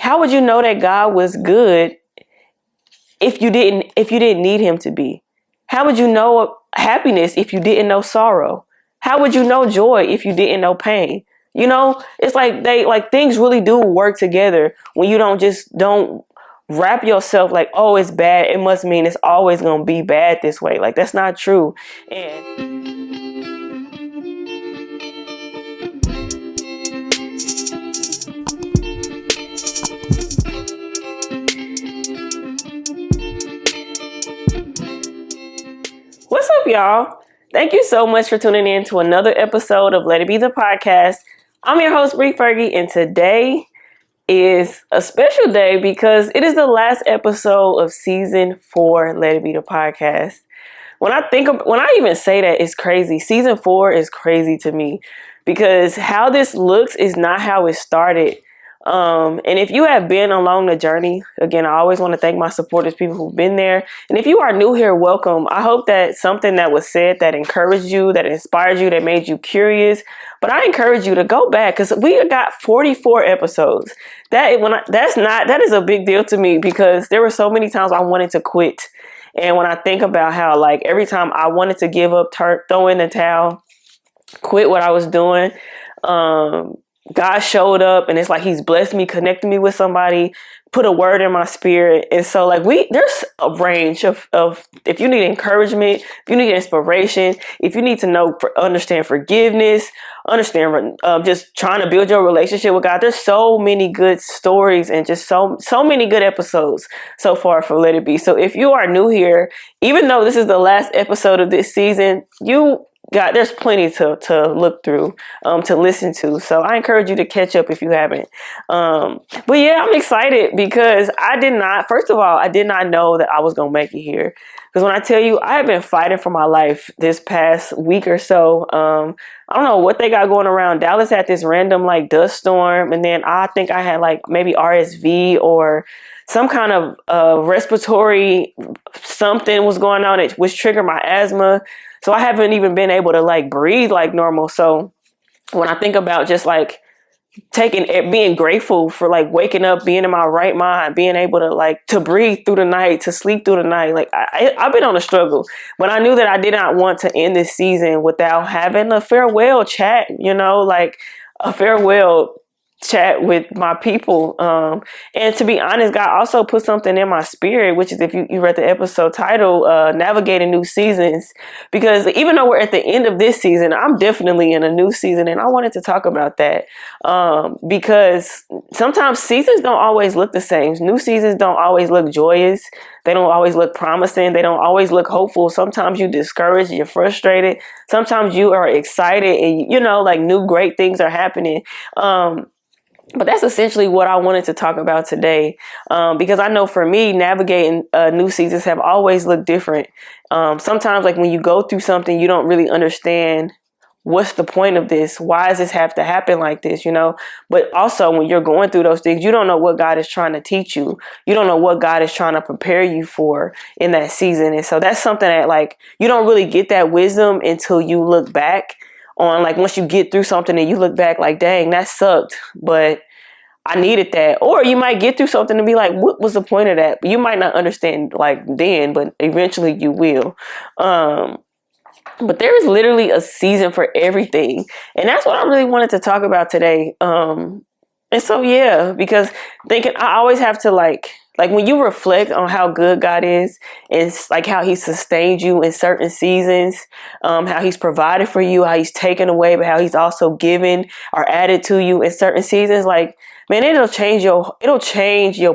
how would you know that God was good if you didn't need him to be? How would you know happiness if you didn't know sorrow? How would you know joy if you didn't know pain? You know, it's like things really do work together when you don't wrap yourself like, oh, it's bad, it must mean it's always going to be bad this way. Like, that's not true. And what's up, y'all? Thank you so much for tuning in to another episode of Let It Be the Podcast. I'm your host, Fergie, and today is a special day because it is the last episode of season 4, Let It Be the Podcast. When I even say that, it's crazy. Season 4 is crazy to me because how this looks is not how it started. And if you have been along the journey, again, I always want to thank my supporters, people who've been there. And if you are new here, welcome. I hope that something that was said that encouraged you, that inspired you, that made you curious. But I encourage you to go back because we got 44 episodes. That is a big deal to me because there were so many times I wanted to quit. And when I think about how like every time I wanted to give up, throw in the towel, quit what I was doing, God showed up, and it's like he's blessed me, connected me with somebody, put a word in my spirit. And so like there's a range of if you need encouragement, if you need inspiration, if you need to understand forgiveness, understand just trying to build your relationship with God. There's so many good stories and just so many good episodes so far for Let It Be. So if you are new here, even though this is the last episode of this season, there's plenty to look through, to listen to. So I encourage you to catch up if you haven't. But yeah, I'm excited because I did not know that I was going to make it here. Because when I tell you, I have been fighting for my life this past week or so. I don't know what they got going around. Dallas had this random like dust storm. And then I think I had like maybe RSV or some kind of respiratory something was going on, which triggered my asthma. So I haven't even been able to like breathe like normal. So when I think about just like being grateful for like waking up, being in my right mind, being able to breathe through the night, to sleep through the night, like I've been on a struggle. But I knew that I did not want to end this season without having a farewell chat, like a farewell chat with my people. And to be honest, God also put something in my spirit, which is if you read the episode title, Navigating New Seasons, because even though we're at the end of this season, I'm definitely in a new season. And I wanted to talk about that because sometimes seasons don't always look the same. New seasons don't always look joyous. They don't always look promising. They don't always look hopeful. Sometimes you're discouraged, you're frustrated. Sometimes you are excited and, like new great things are happening. But that's essentially what I wanted to talk about today, because I know for me, navigating new seasons have always looked different. Sometimes like when you go through something, you don't really understand what's the point of this? Why does this have to happen like this? But also when you're going through those things, you don't know what God is trying to teach you. You don't know what God is trying to prepare you for in that season. And so that's something that like you don't really get that wisdom until you look back on, like once you get through something and you look back like, dang, that sucked, but I needed that. Or you might get through something and be like, what was the point of that? You might not understand like then, but eventually you will. But there is literally a season for everything. And that's what I really wanted to talk about today. And so, yeah, because I always have to like when you reflect on how good God is and like how he sustained you in certain seasons, how he's provided for you, how he's taken away, but how he's also given or added to you in certain seasons, like, man, it'll change your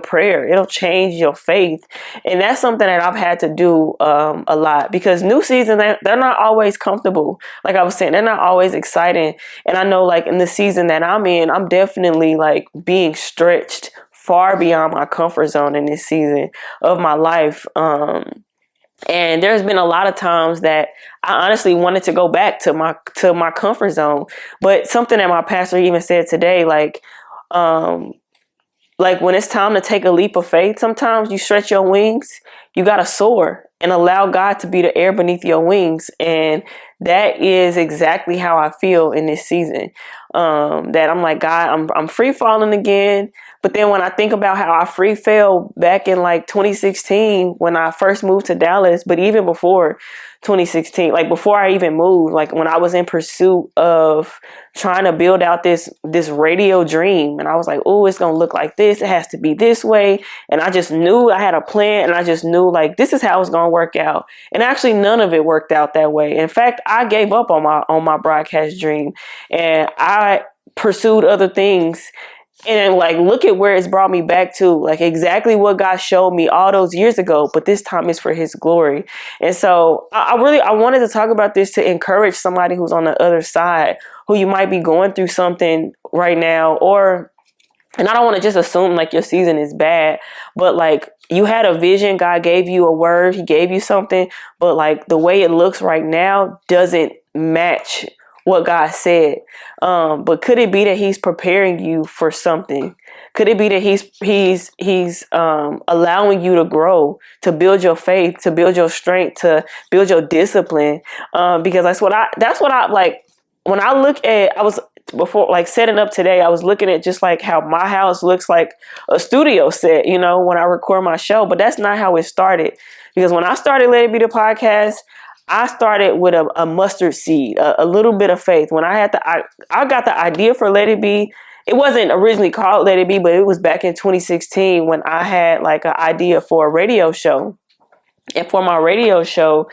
prayer. It'll change your faith. And that's something that I've had to do a lot because new seasons, they're not always comfortable. Like I was saying, they're not always exciting. And I know like in the season that I'm in, I'm definitely like being stretched far beyond my comfort zone in this season of my life. And there's been a lot of times that I honestly wanted to go back to my comfort zone. But something that my pastor even said today, like when it's time to take a leap of faith, sometimes you stretch your wings, you got to soar and allow God to be the air beneath your wings. And that is exactly how I feel in this season. That I'm like, God, I'm free falling again, But then when I think about how I free fell back in like 2016 when I first moved to Dallas, but even before 2016, like before I even moved, like when I was in pursuit of trying to build out this radio dream, and I was like, oh, it's gonna look like this, it has to be this way, and I just knew I had a plan, and I just knew like this is how it's gonna work out. And actually none of it worked out that way. In fact, I gave up on my broadcast dream, and I pursued other things. And like, look at where it's brought me back to, like exactly what God showed me all those years ago, but this time it's for his glory. And so I wanted to talk about this to encourage somebody who's on the other side, who you might be going through something right now, and I don't want to just assume like your season is bad, but like you had a vision, God gave you a word, he gave you something, but like the way it looks right now doesn't match what God said. But could it be that he's preparing you for something? Could it be that he's allowing you to grow, to build your faith, to build your strength, to build your discipline? Because that's what I like. When I look at, I was before like setting up today, I was looking at just like how my house looks like a studio set, you know, when I record my show, but that's not how it started. Because when I started Let It Be the podcast, I started with a mustard seed, a little bit of faith. When I got the idea for Let It Be, it wasn't originally called Let It Be, but it was back in 2016 when I had like an idea for a radio show. And for my radio show,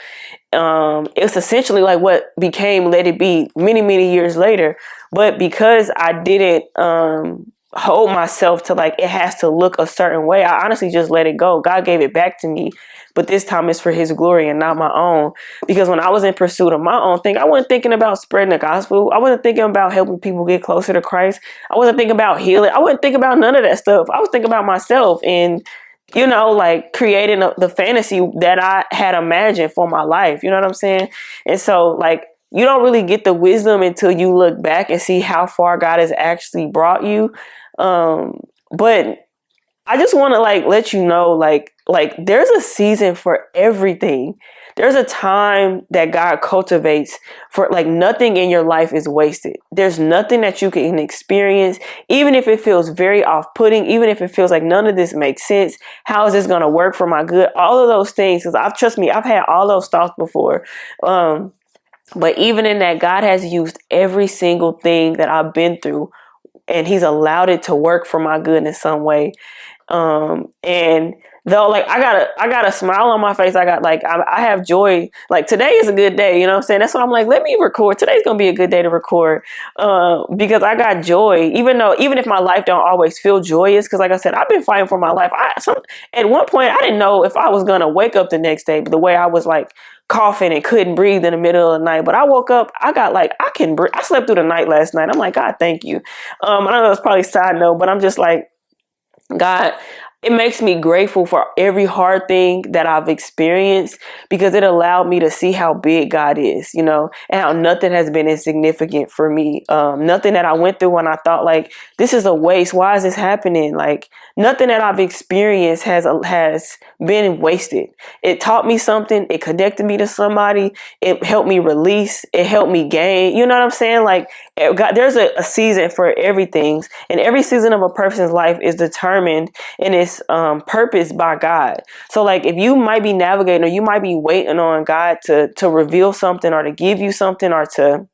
it's essentially like what became Let It Be many, many years later. But because I didn't hold myself to like it has to look a certain way, I honestly just let it go. God gave it back to me. But this time it's for his glory and not my own. Because when I was in pursuit of my own thing, I wasn't thinking about spreading the gospel. I wasn't thinking about helping people get closer to Christ. I wasn't thinking about healing. I wasn't thinking about none of that stuff. I was thinking about myself and, you know, like creating the fantasy that I had imagined for my life. You know what I'm saying? And so like, you don't really get the wisdom until you look back and see how far God has actually brought you. But I just want to like let you know, like there's a season for everything. There's a time that God cultivates for like nothing in your life is wasted. There's nothing that you can experience, even if it feels very off-putting, even if it feels like none of this makes sense. How is this going to work for my good? All of those things, because trust me, I've had all those thoughts before. But even in that, God has used every single thing that I've been through, and he's allowed it to work for my good in some way. And though, like, I got a smile on my face. I have joy. Like, today is a good day. You know what I'm saying? That's why I'm like, let me record. Today's going to be a good day to record. Because I got joy, even if my life don't always feel joyous. Cause like I said, I've been fighting for my life. At one point I didn't know if I was going to wake up the next day, but the way I was like coughing and couldn't breathe in the middle of the night. But I woke up, I got like, I can breathe. I slept through the night last night. I'm like, God, thank you. I know it's probably a side note, but I'm just like, God, it makes me grateful for every hard thing that I've experienced because it allowed me to see how big God is, you know, and how nothing has been insignificant for me. Nothing that I went through when I thought like, this is a waste. Why is this happening? Like nothing that I've experienced has been wasted. It taught me something. It connected me to somebody. It helped me release. It helped me gain. You know what I'm saying? Like God, there's a season for everything, and every season of a person's life is determined in its purpose by God. So like if you might be navigating or you might be waiting on God to reveal something or to give you something or to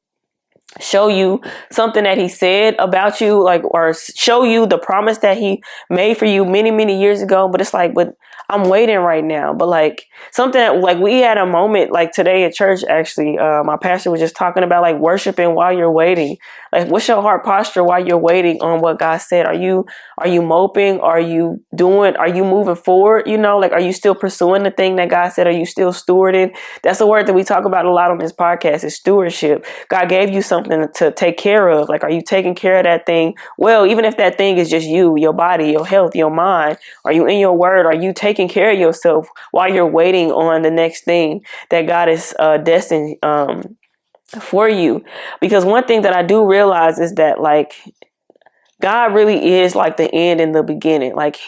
show you something that he said about you, like, or show you the promise that he made for you many, many years ago. But it's like, but I'm waiting right now. But like something like we had a moment like today at church, actually, my pastor was just talking about like worshiping while you're waiting. Like, what's your heart posture while you're waiting on what God said? Are you moping? Are you moving forward? You know, like, are you still pursuing the thing that God said? Are you still stewarding? That's a word that we talk about a lot on this podcast is stewardship. God gave you something to take care of. Like, are you taking care of that thing? Well, even if that thing is just you, your body, your health, your mind, are you in your word? Are you taking care of yourself while you're waiting on the next thing that God is destined for you? Because one thing that I do realize is that like God really is like the end and the beginning. Like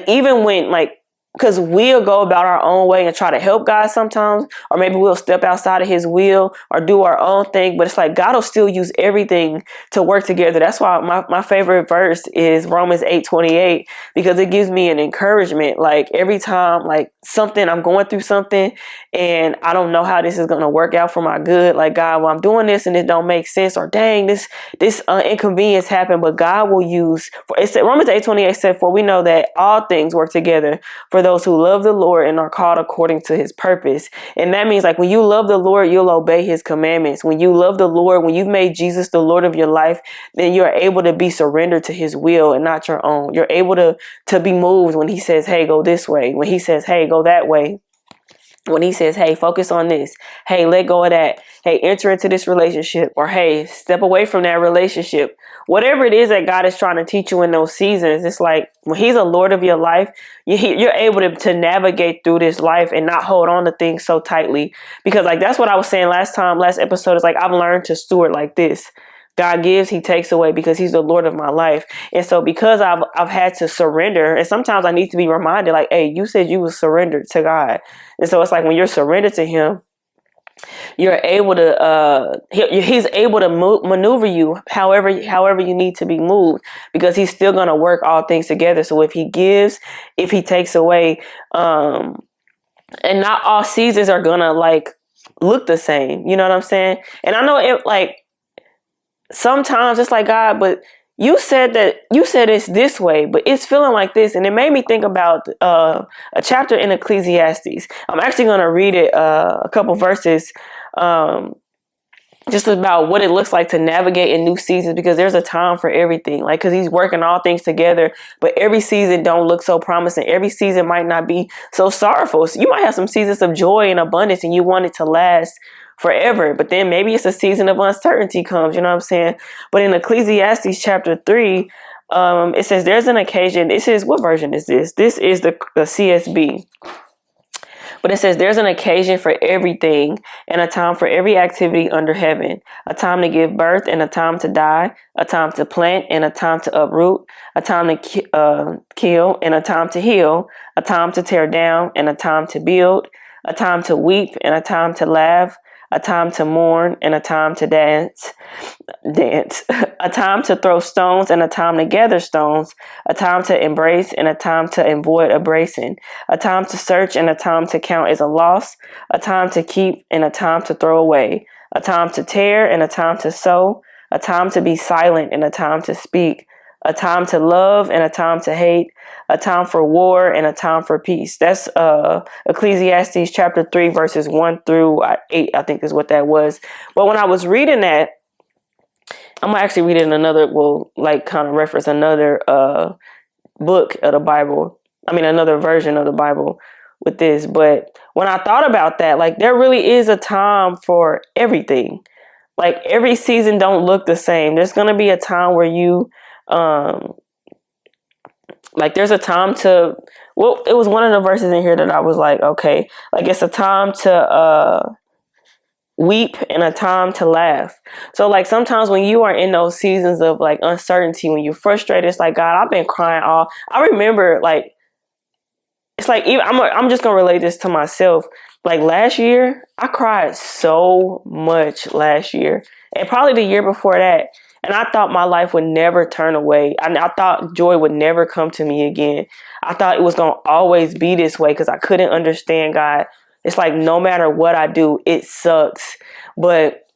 even when like because we'll go about our own way and try to help God sometimes, or maybe we'll step outside of his will or do our own thing. But it's like God will still use everything to work together. That's why my favorite verse is Romans 8:28, because it gives me an encouragement. Like every time, like something, I'm going through something and I don't know how this is going to work out for my good. Like, God, well, I'm doing this and it don't make sense, or dang, this inconvenience happened. But God will use, it said, Romans 8:28 said, for we know that all things work together for those who love the Lord and are called according to his purpose. And that means, like, when you love the Lord, you'll obey his commandments. When you love the Lord, when you've made Jesus the Lord of your life, then you're able to be surrendered to his will and not your own. You're able to be moved when he says, hey, go this way. When he says, hey, go that way. When he says, hey, focus on this. Hey, let go of that. Hey, enter into this relationship. Or hey, step away from that relationship. Whatever it is that God is trying to teach you in those seasons, it's like when he's a Lord of your life, you're able to navigate through this life and not hold on to things so tightly. Because like that's what I was saying last episode. Is like I've learned to steward like this. God gives, he takes away, because he's the Lord of my life. And so because I've had to surrender, and sometimes I need to be reminded, like, hey, you said you was surrendered to God. And so it's like when you're surrendered to him, you're able to he's able to maneuver you however you need to be moved, because he's still going to work all things together. So if he gives, if he takes away, and not all seasons are gonna like look the same, you know what I'm saying? And I know it, like, sometimes it's like, God, but you said it's this way, but it's feeling like this. And it made me think about a chapter in Ecclesiastes. I'm actually going to read it, a couple verses, just about what it looks like to navigate in new seasons, because there's a time for everything. Like, because he's working all things together, but every season don't look so promising. Every season might not be so sorrowful. So you might have some seasons of joy and abundance and you want it to last forever, but then maybe it's a season of uncertainty comes, you know what I'm saying? But in Ecclesiastes chapter 3, it says there's an occasion. It says, what version is this? This is the CSB. But it says there's an occasion for everything and a time for every activity under heaven, a time to give birth and a time to die, a time to plant and a time to uproot, a time to kill and a time to heal, a time to tear down and a time to build, a time to weep and a time to laugh, a time to mourn and a time to dance, a time to throw stones and a time to gather stones, a time to embrace and a time to avoid embracing, a time to search and a time to count as a loss, a time to keep and a time to throw away, a time to tear and a time to sow, a time to be silent and a time to speak, a time to love and a time to hate, a time for war and a time for peace. That's Ecclesiastes chapter 3, verses 1 through 8, I think is what that was. But when I was reading that, I'm actually reading another, well, like kind of reference another book of the Bible. I mean, another version of the Bible with this. But when I thought about that, like there really is a time for everything. Like every season don't look the same. There's going to be a time where you, like there's a time to, well, it was one of the verses in here that I was like, okay, like it's a time to weep and a time to laugh. So like sometimes when you are in those seasons of like uncertainty, when you're frustrated, it's like, God, I've been crying all, I remember like, it's like, even, I'm just going to relate this to myself. Like last year, I cried so much last year, and probably the year before that. And I thought my life would never turn away. I thought joy would never come to me again. I thought it was going to always be this way because I couldn't understand God. It's like no matter what I do, it sucks. But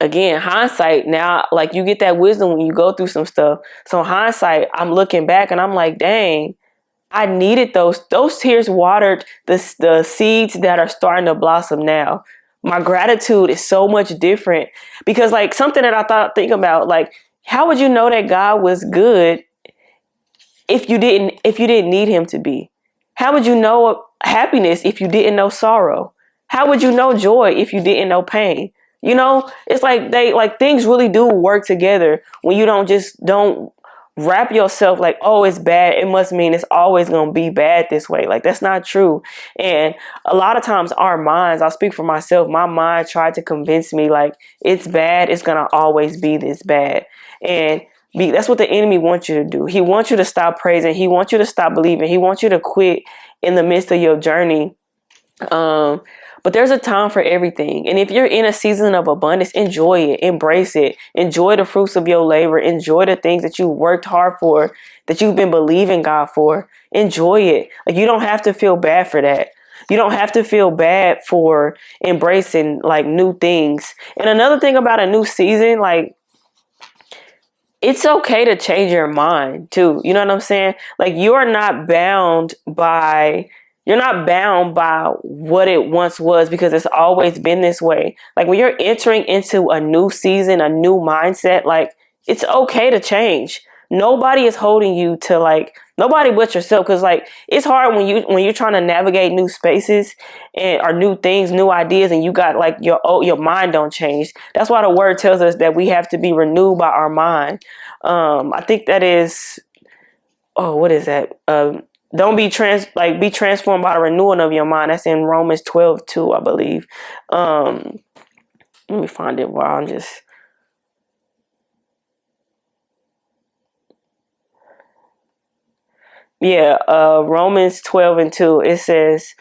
again, hindsight, now, like you get that wisdom when you go through some stuff. So hindsight, I'm looking back and I'm like, dang, I needed those tears watered the seeds that are starting to blossom now. My gratitude is so much different because like something that I think about, like, how would you know that God was good if you didn't need him to be? How would you know happiness if you didn't know sorrow? How would you know joy if you didn't know pain? You know, it's like things really do work together when you don't wrap yourself like, oh, it's bad, it must mean it's always going to be bad this way. Like, that's not true. And a lot of times our minds, I'll speak for myself, my mind tried to convince me like it's bad, it's going to always be this bad. And That's what the enemy wants you to do. He wants you to stop praising. He wants you to stop believing. He wants you to quit in the midst of your journey. But there's a time for everything. And if you're in a season of abundance, enjoy it, embrace it, enjoy the fruits of your labor, enjoy the things that you worked hard for, that you've been believing God for. Enjoy it. Like, you don't have to feel bad for that. You don't have to feel bad for embracing like new things. And another thing about a new season, like, it's okay to change your mind too. You know what I'm saying? Like, you're not bound by what it once was, because it's always been this way. Like, when you're entering into a new season, a new mindset, like, it's okay to change. Nobody is holding you to, like, nobody but yourself. Because, like, it's hard when you're trying to navigate new spaces or new things, new ideas, and you got like your mind don't change. That's why the word tells us that we have to be renewed by our mind. I think that is, what is that? Don't be transformed by the renewing of your mind. That's in Romans 12:2, I believe. Let me find it while I'm just. Yeah, Romans 12:2. It says,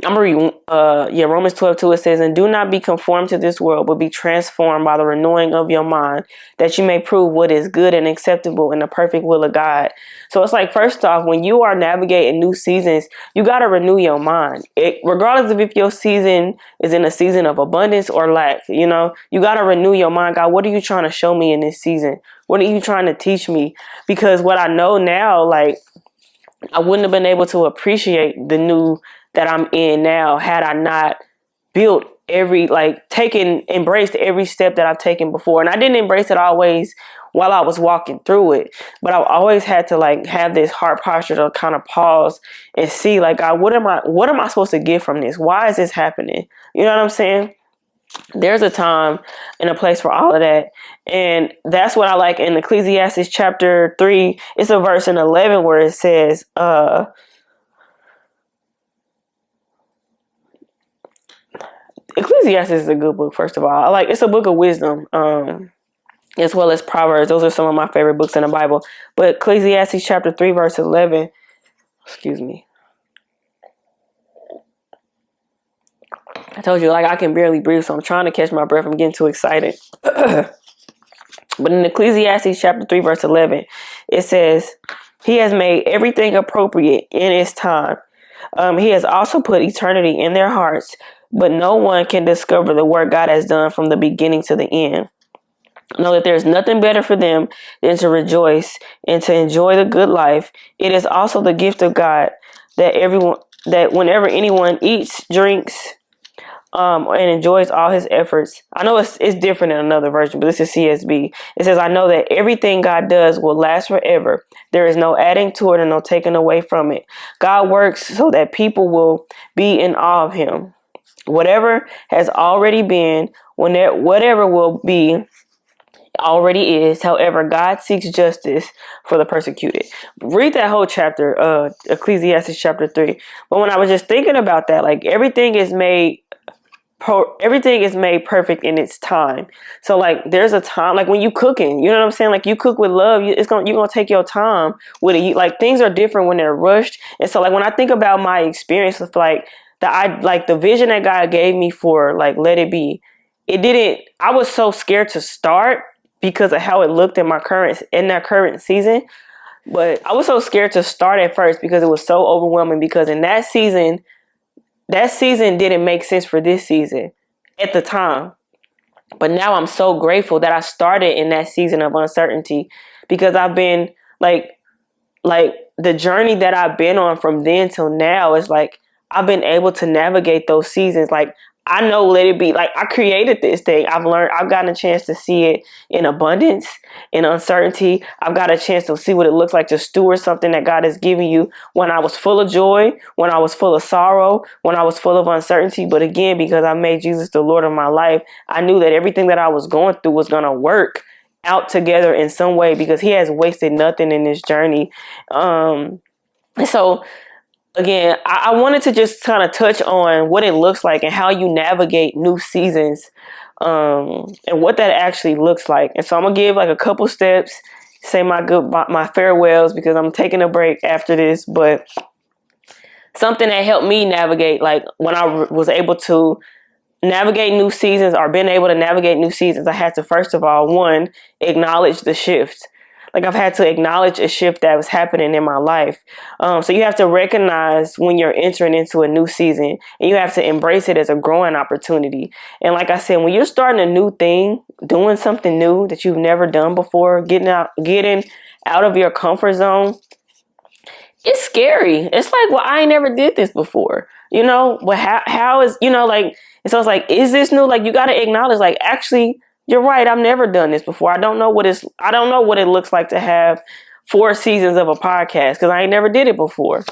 I'm reading, Romans 12:2. It says, and do not be conformed to this world, but be transformed by the renewing of your mind, that you may prove what is good and acceptable in the perfect will of God. So it's like, first off, when you are navigating new seasons, you got to renew your mind. Regardless of if your season is in a season of abundance or lack, you got to renew your mind. God, what are you trying to show me in this season? What are you trying to teach me? Because what I know now, like, I wouldn't have been able to appreciate the new that I'm in now had I not built embraced every step that I've taken before. And I didn't embrace it always while I was walking through it, but I always had to like have this heart posture to kind of pause and see, like, God, what am I supposed to get from this? Why is this happening? You know what I'm saying? There's a time and a place for all of that. And that's what I like in Ecclesiastes chapter 3. It's a verse in 11 where it says, Ecclesiastes is a good book, first of all. It's a book of wisdom, as well as Proverbs. Those are some of my favorite books in the Bible. But Ecclesiastes chapter 3, verse 11, excuse me. I told you, like, I can barely breathe, so I'm trying to catch my breath. I'm getting too excited. But in Ecclesiastes chapter 3, verse 11, it says, he has made everything appropriate in its time. He has also put eternity in their hearts, but no one can discover the work God has done from the beginning to the end. Know that there's nothing better for them than to rejoice and to enjoy the good life. It is also the gift of God that whenever anyone eats, drinks, and enjoys all his efforts. I know it's different in another version, but this is CSB. It says, I know that everything God does will last forever. There is no adding to it and no taking away from it. God works so that people will be in awe of him. Whatever has already been, whatever will be, already is. However, God seeks justice for the persecuted. Read that whole chapter, Ecclesiastes chapter 3. But when I was just thinking about that, like, everything is made perfect in its time. So, like, there's a time, like when you cooking, you know what I'm saying? Like, you cook with love, you're gonna take your time with it. Like, things are different when they're rushed. And so, like, when I think about my experience with the vision that God gave me for, like, Let It Be, I was so scared to start because of how it looked in that current season. But I was so scared to start at first because it was so overwhelming, because in that season didn't make sense for this season at the time. But now I'm so grateful that I started in that season of uncertainty, because I've been like the journey that I've been on from then till now is like, I've been able to navigate those seasons. Like, I know Let It Be, like, I created this thing. I've gotten a chance to see it in abundance, in uncertainty. I've got a chance to see what it looks like to steward something that God has given you when I was full of joy, when I was full of sorrow, when I was full of uncertainty. But again, because I made Jesus the Lord of my life, I knew that everything that I was going through was going to work out together in some way, because he has wasted nothing in this journey. So again, I wanted to just kind of touch on what it looks like and how you navigate new seasons, and what that actually looks like. And so I'm gonna give like a couple steps, say my farewells, because I'm taking a break after this. But something that helped me navigate, like when I was able to navigate new seasons, or been able to navigate new seasons, I had to, first of all, one, acknowledge the shift. Like I've had to acknowledge a shift that was happening in my life. So you have to recognize when you're entering into a new season, and you have to embrace it as a growing opportunity. And like I said, when you're starting a new thing, doing something new that you've never done before, getting out of your comfort zone, it's scary. It's like, well, I ain't never did this before. But how is, like, and so it's like, is this new? Like, you got to acknowledge, like, actually, you're right. I've never done this before. I don't know what it looks like to have 4 seasons of a podcast, because I ain't never did it before.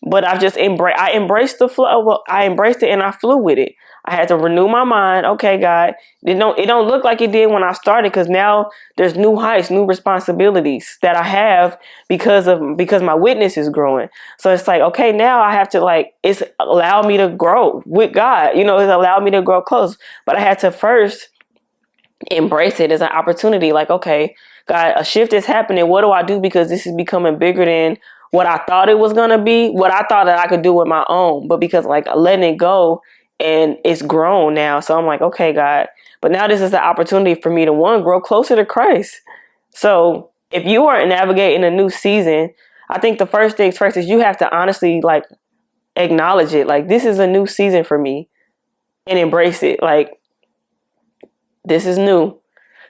But I've just embraced the flow. I embraced it and I flew with it. I had to renew my mind. Okay, God, it don't look like it did when I started, because now there's new heights, new responsibilities that I have because my witness is growing. So it's like, okay, now I have to, like, it's allowed me to grow with God. It's allowed me to grow close. But I had to first embrace it as an opportunity. Like, okay, God, a shift is happening. What do I do? Because this is becoming bigger than what I thought it was going to be, what I thought that I could do with my own. But because, like, letting it go, and it's grown now. So I'm like, okay, God, but now this is the opportunity for me to, one, grow closer to Christ. So if you are navigating a new season, I think the first things first is you have to honestly, like, acknowledge it. Like, this is a new season for me, and embrace it. Like, this is new.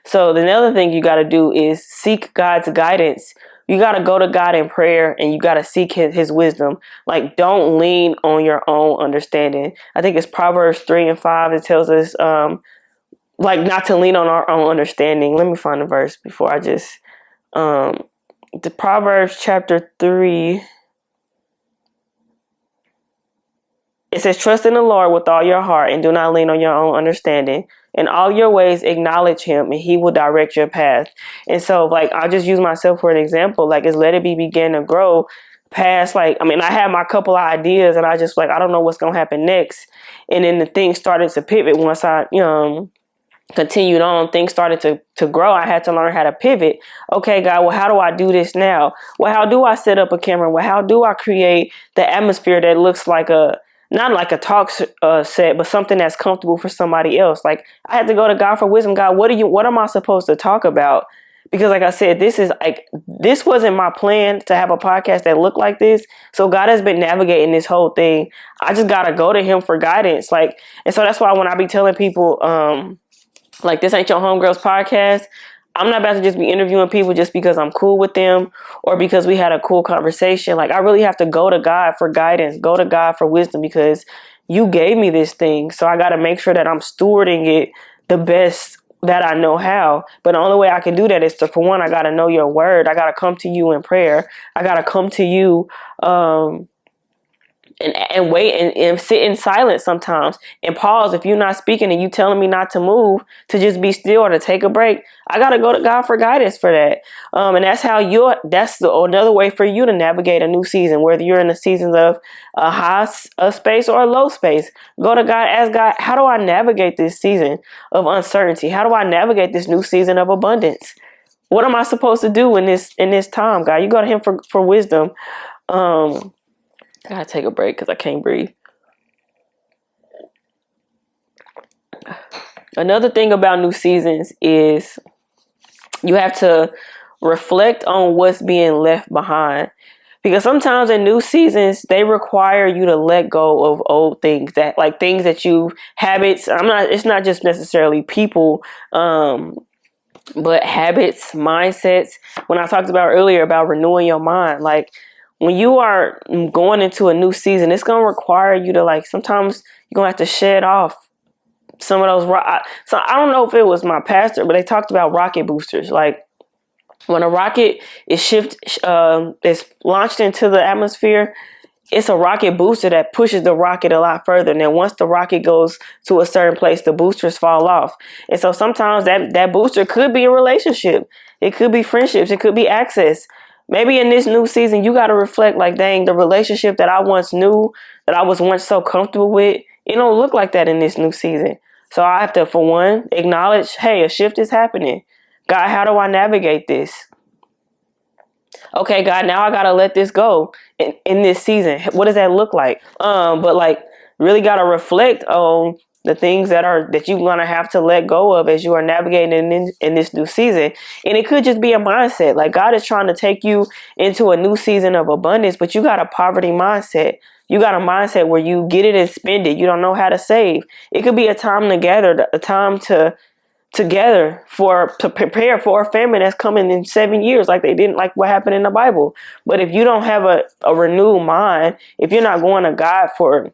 So the other thing you got to do is seek God's guidance. You got to go to God in prayer, and you got to seek his wisdom. Like, don't lean on your own understanding. I think it's Proverbs 3:5. It tells us, like, not to lean on our own understanding. Let me find the verse before I just, the Proverbs chapter 3. It says, trust in the Lord with all your heart and do not lean on your own understanding. In all your ways, acknowledge him, and he will direct your path. And so, like, I'll just use myself for an example. Like, as Let It Be began to grow past, like, I had my couple of ideas, and I just, like, I don't know what's going to happen next. And then the things started to pivot once I, continued on. Things started to grow. I had to learn how to pivot. Okay, God, well, how do I do this now? Well, how do I set up a camera? Well, how do I create the atmosphere that looks like not like a talk set, but something that's comfortable for somebody else? Like, I had to go to God for wisdom. God, what am I supposed to talk about? Because, like I said, this wasn't my plan to have a podcast that looked like this. So God has been navigating this whole thing. I just got to go to him for guidance. Like, and so that's why when I be telling people, like, this ain't your homegirls podcast, I'm not about to just be interviewing people just because I'm cool with them or because we had a cool conversation. Like, I really have to go to God for guidance, go to God for wisdom, because you gave me this thing. So I got to make sure that I'm stewarding it the best that I know how. But the only way I can do that is to, for one, I got to know your word. I got to come to you in prayer. I got to come to you, and wait and sit in silence sometimes and pause. If you're not speaking and you telling me not to move, to just be still or to take a break, I got to go to God for guidance for that. And that's how another way for you to navigate a new season, whether you're in the seasons of a high space or a low space. Go to God, ask God, how do I navigate this season of uncertainty? How do I navigate this new season of abundance? What am I supposed to do in this time, God? You go to him for wisdom. I gotta take a break because I can't breathe. Another thing about new seasons is you have to reflect on what's being left behind. Because sometimes in new seasons, they require you to let go of old things, habits. It's not just necessarily people, but habits, mindsets. When I talked about earlier about renewing your mind, like, when you are going into a new season, it's going to require you to, like, sometimes you're going to have to shed off some of those. So I don't know if it was my pastor, but they talked about rocket boosters. Like, when a rocket is is launched into the atmosphere, it's a rocket booster that pushes the rocket a lot further. And then once the rocket goes to a certain place, the boosters fall off. And so sometimes that booster could be a relationship. It could be friendships. It could be access. Maybe in this new season, you got to reflect like, dang, the relationship that I once knew, that I was once so comfortable with, it don't look like that in this new season. So I have to, for one, acknowledge, hey, a shift is happening. God, how do I navigate this? Okay, God, now I got to let this go in this season. What does that look like? But like, really got to reflect on the things that you're going to have to let go of as you are navigating in this new season. And it could just be a mindset. Like, God is trying to take you into a new season of abundance, but you got a poverty mindset. You got a mindset where you get it and spend it. You don't know how to save. It could be a time to gather, a time to together to prepare for a famine that's coming in 7 years, like they didn't, like what happened in the Bible. But if you don't have a renewed mind, if you're not going to God for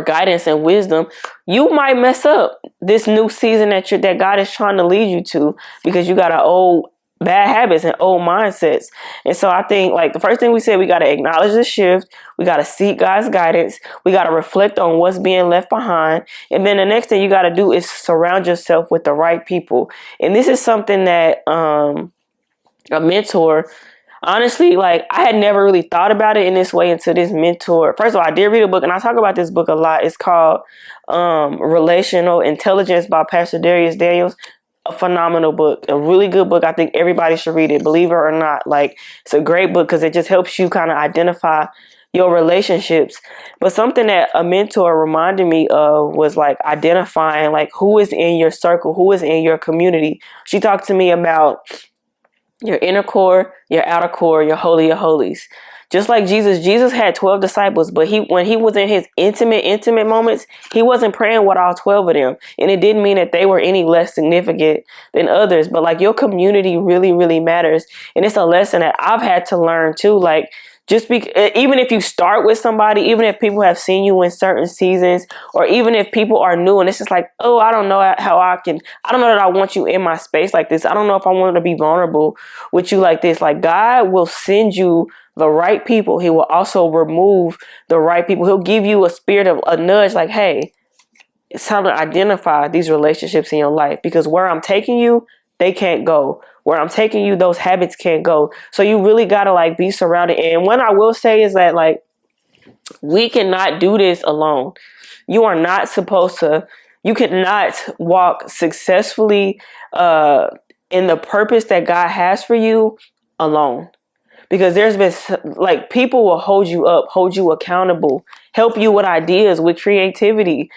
guidance and wisdom, you might mess up this new season that God is trying to lead you to, because you got an old bad habits and old mindsets. And so I think, like, the first thing we said, we got to acknowledge the shift. We got to seek God's guidance. We got to reflect on what's being left behind. And then the next thing you got to do is surround yourself with the right people. And this is something that a mentor, honestly, like, I had never really thought about it in this way until this mentor. First of all, I did read a book, and I talk about this book a lot. It's called Relational Intelligence by Pastor Darius Daniels. A phenomenal book, a really good book. I think everybody should read it, believe it or not. Like, it's a great book because it just helps you kind of identify your relationships. But something that a mentor reminded me of was like identifying like who is in your circle, who is in your community. She talked to me about your inner core, your outer core, your holy of holies. Just like Jesus had 12 disciples, but when he was in his intimate moments, he wasn't praying with all 12 of them. And it didn't mean that they were any less significant than others. But like, your community really, really matters. And it's a lesson that I've had to learn too. Like, even if you start with somebody, even if people have seen you in certain seasons, or even if people are new and it's just like, oh, I don't know that I want you in my space like this. I don't know if I want to be vulnerable with you like this. Like, God will send you the right people. He will also remove the right people. He'll give you a spirit of a nudge like, hey, it's time to identify these relationships in your life, because where I'm taking you, they can't go. Where I'm taking you, those habits can't go. So you really got to like be surrounded. And what I will say is that, like, we cannot do this alone. You are not supposed to, you cannot walk successfully in the purpose that God has for you alone. Because there's been, like, people will hold you up, hold you accountable, help you with ideas, with creativity,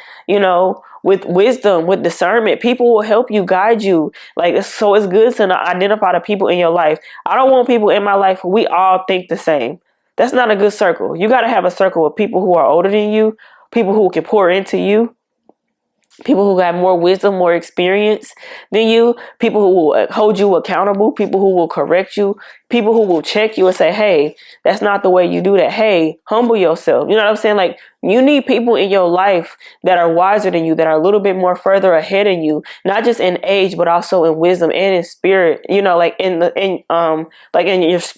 with wisdom, with discernment. People will help you, guide you. Like, so it's good to identify the people in your life. I don't want people in my life who we all think the same. That's not a good circle. You got to have a circle of people who are older than you, people who can pour into you, people who have more wisdom, more experience than you, people who will hold you accountable, people who will correct you, people who will check you and say, hey, that's not the way you do that. Hey, humble yourself. You know what I'm saying? Like, you need people in your life that are wiser than you, that are a little bit more further ahead of you, not just in age, but also in wisdom and in spirit, like in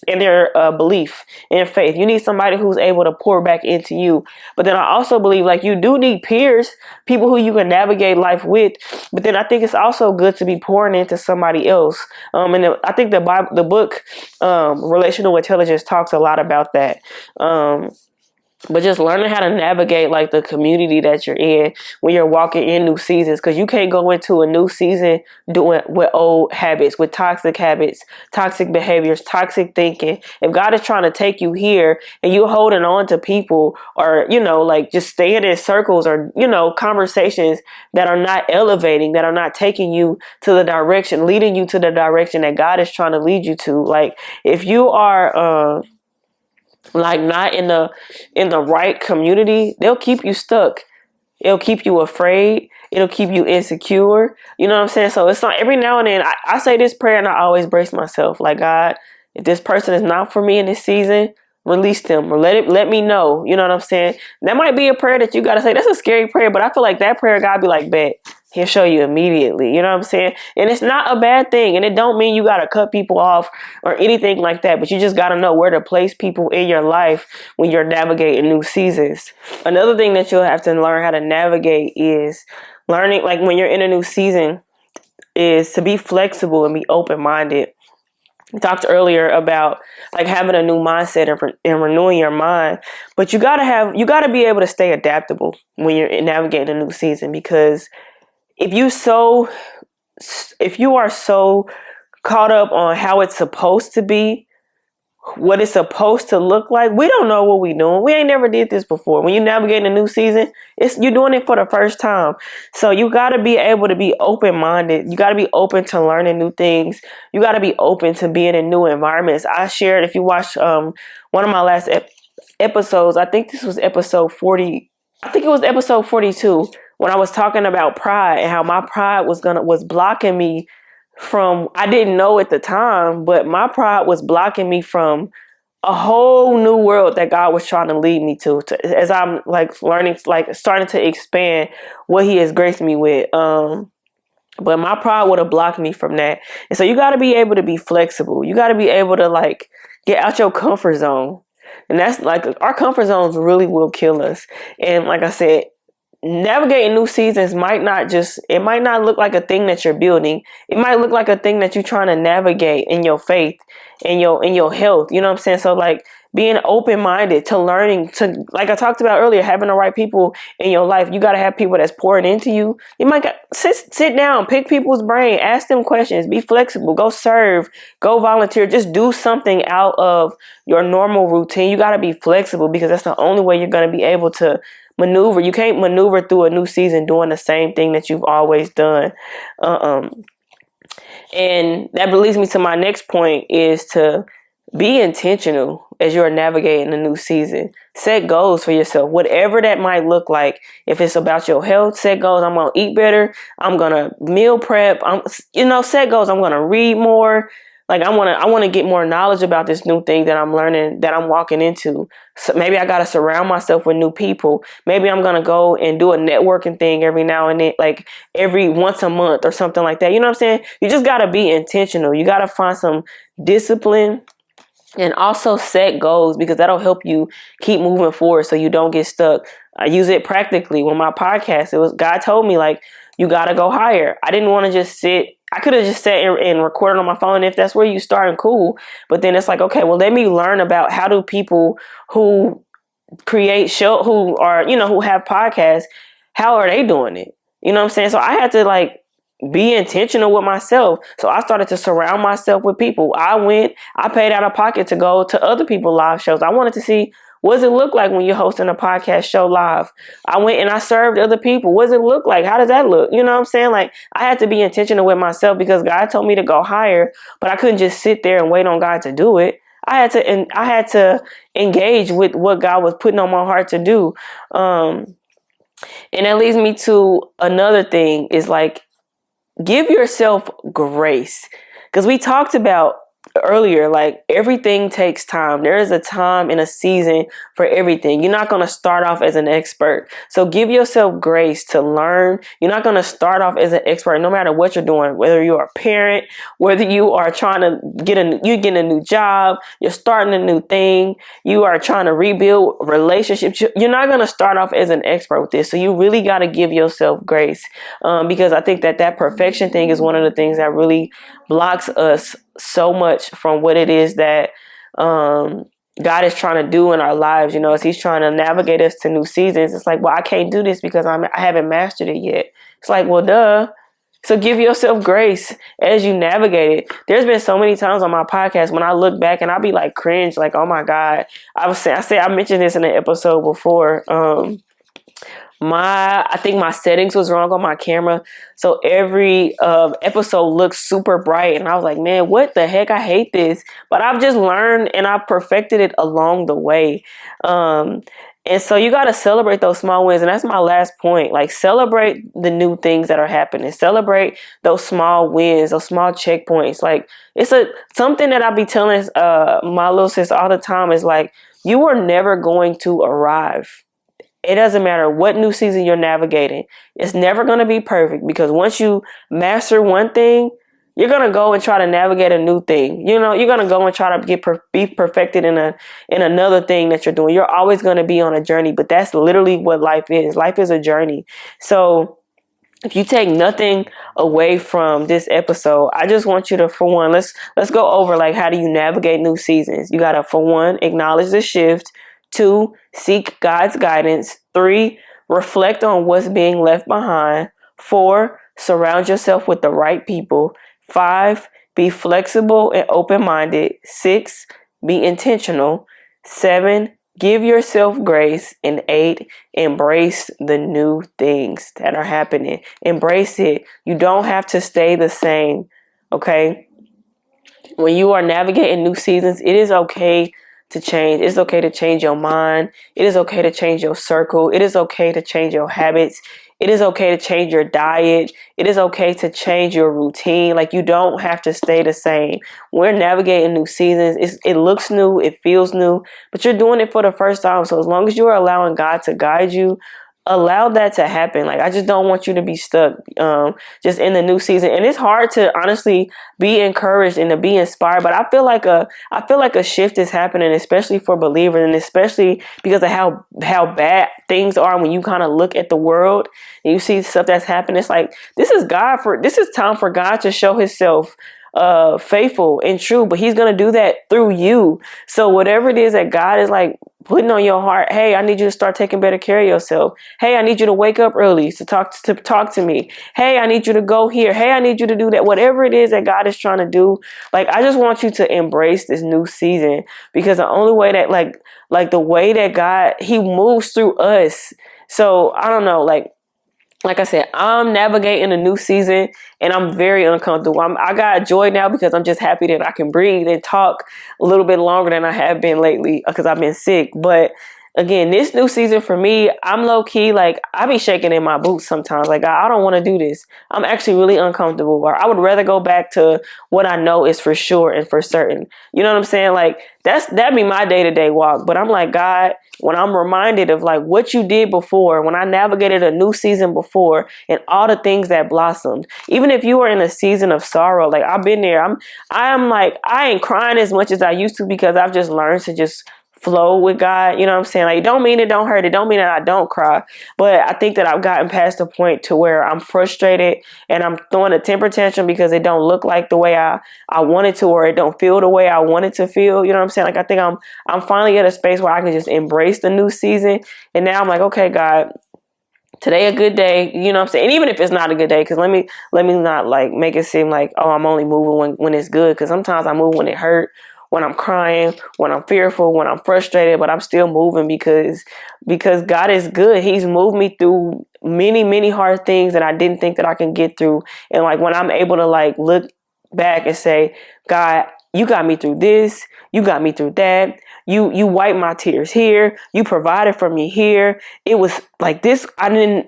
their belief and faith. You need somebody who's able to pour back into you. But then I also believe, like, you do need peers, people who you can navigate life with. But then I think it's also good to be pouring into somebody else. I think the book, Relational Intelligence, talks a lot about that. But just learning how to navigate like the community that you're in when you're walking in new seasons, because you can't go into a new season doing with old habits, with toxic habits, toxic behaviors, toxic thinking. If God is trying to take you here and you're holding on to people, or, like, just staying in circles, or, conversations that are not elevating, that are not taking you to the direction, leading you to the direction that God is trying to lead you to. Like, if you are, like, not in the right community, they'll keep you stuck. It'll keep you afraid. It'll keep you insecure. You know what I'm saying? So it's not, every now and then I say this prayer, and I always brace myself. Like, God, if this person is not for me in this season, release them, or let me know. You know what I'm saying? That might be a prayer that you got to say. That's a scary prayer, but I feel like that prayer, God be like, bet, he'll show you immediately. You know what I'm saying? And it's not a bad thing. And it don't mean you got to cut people off or anything like that. But you just got to know where to place people in your life when you're navigating new seasons. Another thing that you'll have to learn how to navigate is learning, like, when you're in a new season, is to be flexible and be open-minded. We talked earlier about like having a new mindset and renewing your mind, but you gotta be able to stay adaptable when you're navigating a new season, because if you so if you are so caught up on how it's supposed to be, what it's supposed to look like, we don't know what we doing. We ain't never did this before. When you navigate a new season, you're doing it for the first time. So you got to be able to be open-minded. You got to be open to learning new things. You got to be open to being in new environments. I shared, if you watched one of my last episodes, I think this was episode 40. I think it was episode 42, when I was talking about pride and how my pride was blocking me from, I didn't know at the time, but my pride was blocking me from a whole new world that God was trying to lead me to as I'm like learning, like starting to expand what He has graced me with. But my pride would have blocked me from that. And so you got to be able to be flexible. You got to be able to like get out your comfort zone. And that's like, our comfort zones really will kill us. And like I said, navigating new seasons might not look like a thing that you're building. It might look like a thing that you're trying to navigate in your faith, in your health. You know what I'm saying? So like being open-minded to learning, to, like I talked about earlier, having the right people in your life. You got to have people that's pouring into you. You might sit down, pick people's brain, ask them questions, be flexible, go serve, go volunteer, just do something out of your normal routine. You got to be flexible, because that's the only way you're going to be able to maneuver. You can't maneuver through a new season doing the same thing that you've always done. And that leads me to my next point, is to be intentional as you're navigating a new season. Set goals for yourself, whatever that might look like. If it's about your health, set goals. I'm going to eat better. I'm going to meal prep. Set goals. I'm going to read more. Like I want to get more knowledge about this new thing that I'm learning, that I'm walking into. So maybe I got to surround myself with new people. Maybe I'm going to go and do a networking thing every now and then, like every once a month or something like that. You know what I'm saying? You just got to be intentional. You got to find some discipline and also set goals, because that'll help you keep moving forward so you don't get stuck. I use it practically with my podcast. It was, God told me, like, you got to go higher. I didn't want to just sit. I could have just sat and recorded on my phone. If that's where you start, and cool. But then it's like, okay, well, let me learn about how do people who create who have podcasts, how are they doing it? You know what I'm saying? So I had to like be intentional with myself. So I started to surround myself with people. I paid out of pocket to go to other people's live shows. I wanted to see, what does it look like when you're hosting a podcast show live? I went and I served other people. What does it look like? How does that look? You know what I'm saying? Like, I had to be intentional with myself, because God told me to go higher, but I couldn't just sit there and wait on God to do it. I had to engage with what God was putting on my heart to do. And that leads me to another thing, is like, give yourself grace. Because we talked about earlier, like, everything takes time. There is a time and a season for everything. You're not going to start off as an expert. So give yourself grace to learn. You're not going to start off as an expert no matter what you're doing, whether you're a parent, whether you are trying to get a new job, you're starting a new thing, you are trying to rebuild relationships. You're not going to start off as an expert with this. So you really got to give yourself grace, because I think that perfection thing is one of the things that really blocks us so much from what it is that God is trying to do in our lives. You know, as He's trying to navigate us to new seasons, it's like, well, I can't do this because I haven't mastered it yet. It's like, well, duh. So give yourself grace as you navigate it. There's been so many times on my podcast when I look back and I'll be like cringe, like, oh my God. I mentioned this in an episode before. I think my settings was wrong on my camera. So every episode looks super bright. And I was like, man, what the heck? I hate this. But I've just learned and I've perfected it along the way. And so you got to celebrate those small wins. And that's my last point. Like, celebrate the new things that are happening. Celebrate those small wins, those small checkpoints. Like, it's something that I be telling my little sis all the time, is like, you are never going to arrive. It doesn't matter what new season you're navigating. It's never going to be perfect, because once you master one thing, you're going to go and try to navigate a new thing. You know, you're going to go and try to be perfected in another thing that you're doing. You're always going to be on a journey, but that's literally what life is. Life is a journey. So if you take nothing away from this episode, I just want you to, for one, let's go over like how do you navigate new seasons. You gotta, for one, acknowledge the shift. 2, seek God's guidance. 3, reflect on what's being left behind. 4, surround yourself with the right people. 5, be flexible and open-minded. 6, be intentional. 7, give yourself grace. And 8, embrace the new things that are happening. Embrace it. You don't have to stay the same, okay? When you are navigating new seasons, it is okay to change. It's okay to change your mind. It is okay to change your circle. It is okay to change your habits. It is okay to change your diet. It is okay to change your routine. Like, you don't have to stay the same. We're navigating new seasons. It looks new. It feels new, but you're doing it for the first time. So as long as you're allowing God to guide you, allow that to happen. Like, I just don't want you to be stuck just in the new season. And it's hard to honestly be encouraged and to be inspired, but I feel like a shift is happening, especially for believers, and especially because of how bad things are. When you kind of look at the world and you see stuff that's happening, it's like this is time for God to show himself faithful and true, but he's going to do that through you. So whatever it is that God is like putting on your heart, hey, I need you to start taking better care of yourself. Hey, I need you to wake up early to talk to me. Hey, I need you to go here. Hey, I need you to do that. Whatever it is that God is trying to do, like, I just want you to embrace this new season, because the only way that like the way that God, he moves through us. So I don't know, like I said, I'm navigating a new season and I'm very uncomfortable. I got joy now because I'm just happy that I can breathe and talk a little bit longer than I have been lately because I've been sick. But again, this new season for me, I'm low key, like, I be shaking in my boots sometimes. Like, I don't want to do this. I'm actually really uncomfortable, or I would rather go back to what I know is for sure and for certain. You know what I'm saying? Like, that'd be my day-to-day walk. But I'm like, God, when I'm reminded of like what you did before, when I navigated a new season before and all the things that blossomed, even if you are in a season of sorrow, like I've been there, I'm like, I ain't crying as much as I used to because I've just learned to just flow with God. You know what I'm saying? Like, it don't mean it don't hurt. It don't mean that I don't cry. But I think that I've gotten past the point to where I'm frustrated and I'm throwing a temper tantrum because it don't look like the way I wanted to, or it don't feel the way I wanted to feel. You know what I'm saying? Like, I think I'm finally at a space where I can just embrace the new season. And now I'm like, okay, God, today a good day. You know what I'm saying? And even if it's not a good day, because let me not like make it seem like, oh, I'm only moving when it's good. Because sometimes I move when it hurt, when I'm crying, when I'm fearful, when I'm frustrated, but I'm still moving because God is good. He's moved me through many, many hard things that I didn't think that I can get through. And like, when I'm able to like look back and say, God, you got me through this, you got me through that. You wiped my tears here. You provided for me here. It was like this.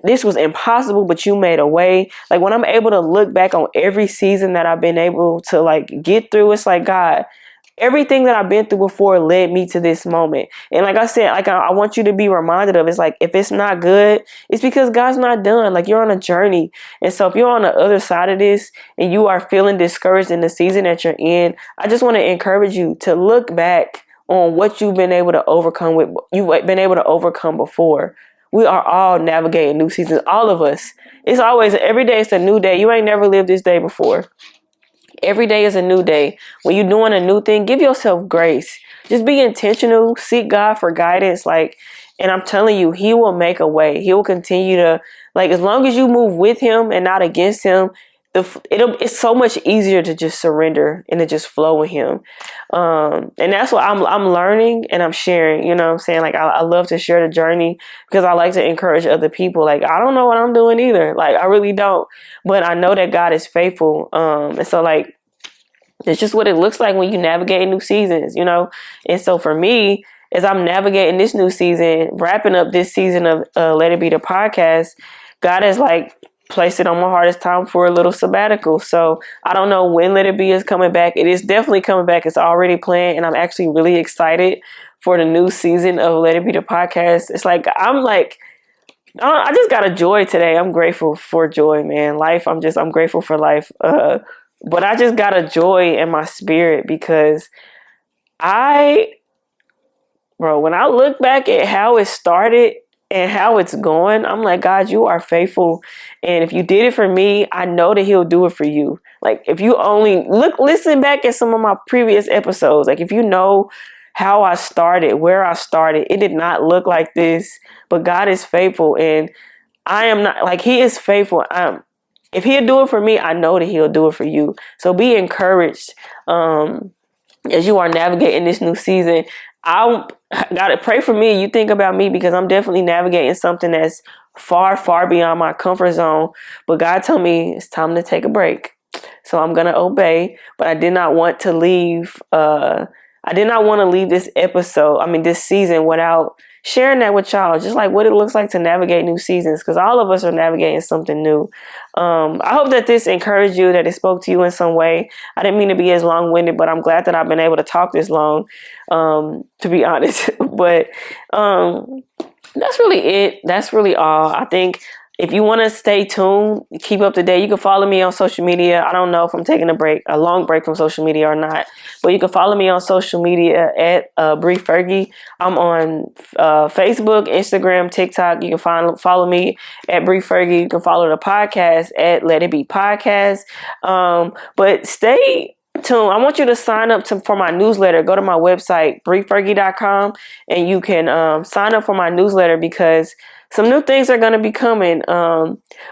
This was impossible, but you made a way. Like, when I'm able to look back on every season that I've been able to like get through, it's like, God, everything that I've been through before led me to this moment. And like I said, like I want you to be reminded of, it's like, if it's not good, it's because God's not done. Like, you're on a journey. And so if you're on the other side of this and you are feeling discouraged in the season that you're in, I just want to encourage you to look back on what you've been able to overcome before. We are all navigating new seasons. All of us. It's always, every day it's a new day. You ain't never lived this day before. Every day is a new day. When you're doing a new thing, give yourself grace. Just be intentional. Seek God for guidance. Like, and I'm telling you, he will make a way. He will continue to, like, as long as you move with him and not against him, it's so much easier to just surrender and to just flow with him. And that's what I'm learning and I'm sharing. You know what I'm saying? Like, I love to share the journey because I like to encourage other people. Like, I don't know what I'm doing either. Like, I really don't. But I know that God is faithful. And so, like, it's just what it looks like when you navigate new seasons, you know? And so for me, as I'm navigating this new season, wrapping up this season of Let It Be the podcast, God has like placed it on my heart. It's time for a little sabbatical. So I don't know when Let It Be is coming back. It is definitely coming back. It's already planned. And I'm actually really excited for the new season of Let It Be the podcast. It's like, I just got a joy today. I'm grateful for joy, man. Life. I'm grateful for life. But I just got a joy in my spirit because when I look back at how it started and how it's going, I'm like, God, you are faithful. And if you did it for me, I know that he'll do it for you. Like, if you only listen back at some of my previous episodes, like if you know how I started, where I started, it did not look like this, but God is faithful. And I am not, like, he is faithful. If he'll do it for me, I know that he'll do it for you. So be encouraged as you are navigating this new season. I gotta pray for me. You think about me, because I'm definitely navigating something that's far, far beyond my comfort zone. But God told me it's time to take a break. So I'm gonna obey. But I did not want to leave. I did not want to leave this this season without sharing that with y'all, just like what it looks like to navigate new seasons, because all of us are navigating something new. I hope that this encouraged you, that it spoke to you in some way. I didn't mean to be as long-winded, but I'm glad that I've been able to talk this long, to be honest. But that's really it. That's really all. I think if you want to stay tuned, keep up to date, you can follow me on social media. I don't know if I'm taking a long break from social media or not, but you can follow me on social media at Bree Fergie. I'm on Facebook, Instagram, TikTok. You can follow me at Bree Fergie. You can follow the podcast at Let It Be Podcast. But stay tuned. I want you to sign up for my newsletter. Go to my website, breefergie.com, and you can sign up for my newsletter, because some new things are going to be coming.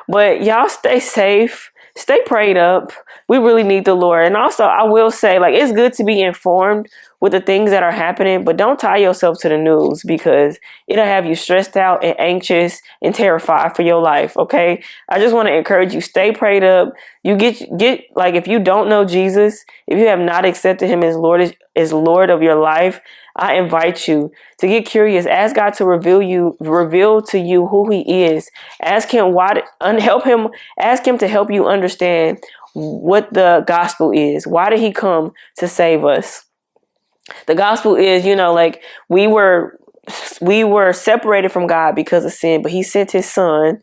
But y'all stay safe, stay prayed up. We really need the Lord. And also, I will say, like, it's good to be informed with the things that are happening, but don't tie yourself to the news, because it'll have you stressed out and anxious and terrified for your life. Okay. I just want to encourage you, stay prayed up. You get like, if you don't know Jesus, if you have not accepted him as Lord of your life, I invite you to get curious. Ask God to reveal to you who he is. Ask him ask him to help you understand what the gospel is. Why did he come to save us? The gospel is, like, we were separated from God because of sin, but he sent his son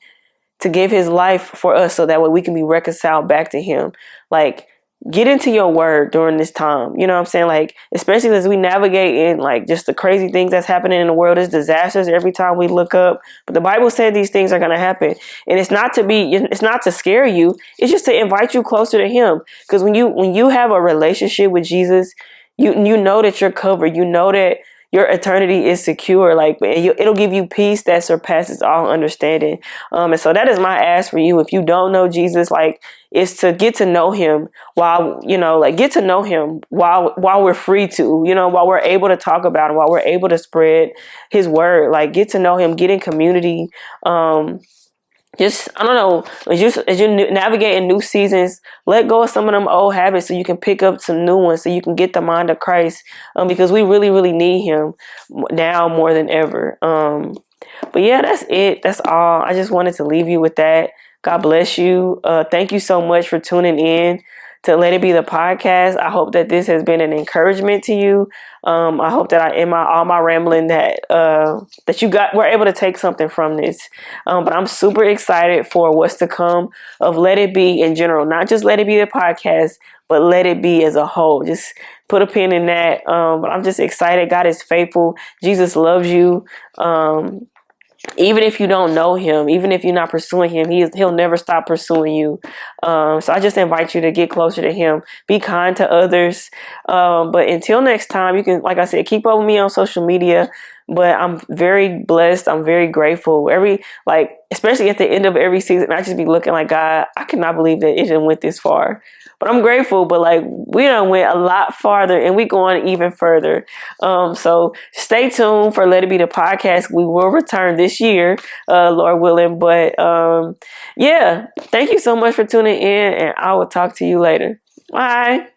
to give his life for us so that way we can be reconciled back to him. Like, get into your word during this time. You know what I'm saying? Like, especially as we navigate in, like, just the crazy things that's happening in the world. There's disasters every time we look up. But the Bible said these things are going to happen. And it's not to scare you. It's just to invite you closer to him. Because when you have a relationship with Jesus, you know that you're covered. You know that your eternity is secure. Like, it'll give you peace that surpasses all understanding. And so that is my ask for you. If you don't know Jesus, like, is to get to know him while we're free to, while we're able to talk about him, while we're able to spread his word. Like, get to know him, get in community. Just, I don't know, as you navigate in new seasons, let go of some of them old habits so you can pick up some new ones, so you can get the mind of Christ, because we really, really need him now more than ever. But yeah, that's it. That's all. I just wanted to leave you with that. God bless you. Thank you so much for tuning in to Let It Be the podcast. I hope that this has been an encouragement to you. I hope that in all my rambling that you were able to take something from this. But I'm super excited for what's to come of Let It Be in general, not just Let It Be the podcast, but Let It Be as a whole. Just put a pin in that. But I'm just excited. God is faithful. Jesus loves you. Even if you don't know him, even if you're not pursuing him, he'll never stop pursuing you. So I just invite you to get closer to him. Be kind to others. But until next time, you can, like I said, keep up with me on social media. But I'm very blessed. I'm very grateful. Especially at the end of every season, I just be looking like, God, I cannot believe that it didn't went this far. But I'm grateful. But like, we done went a lot farther, and we going even further. So stay tuned for Let It Be the podcast. We will return this year, Lord willing. But yeah, thank you so much for tuning in, and I will talk to you later. Bye.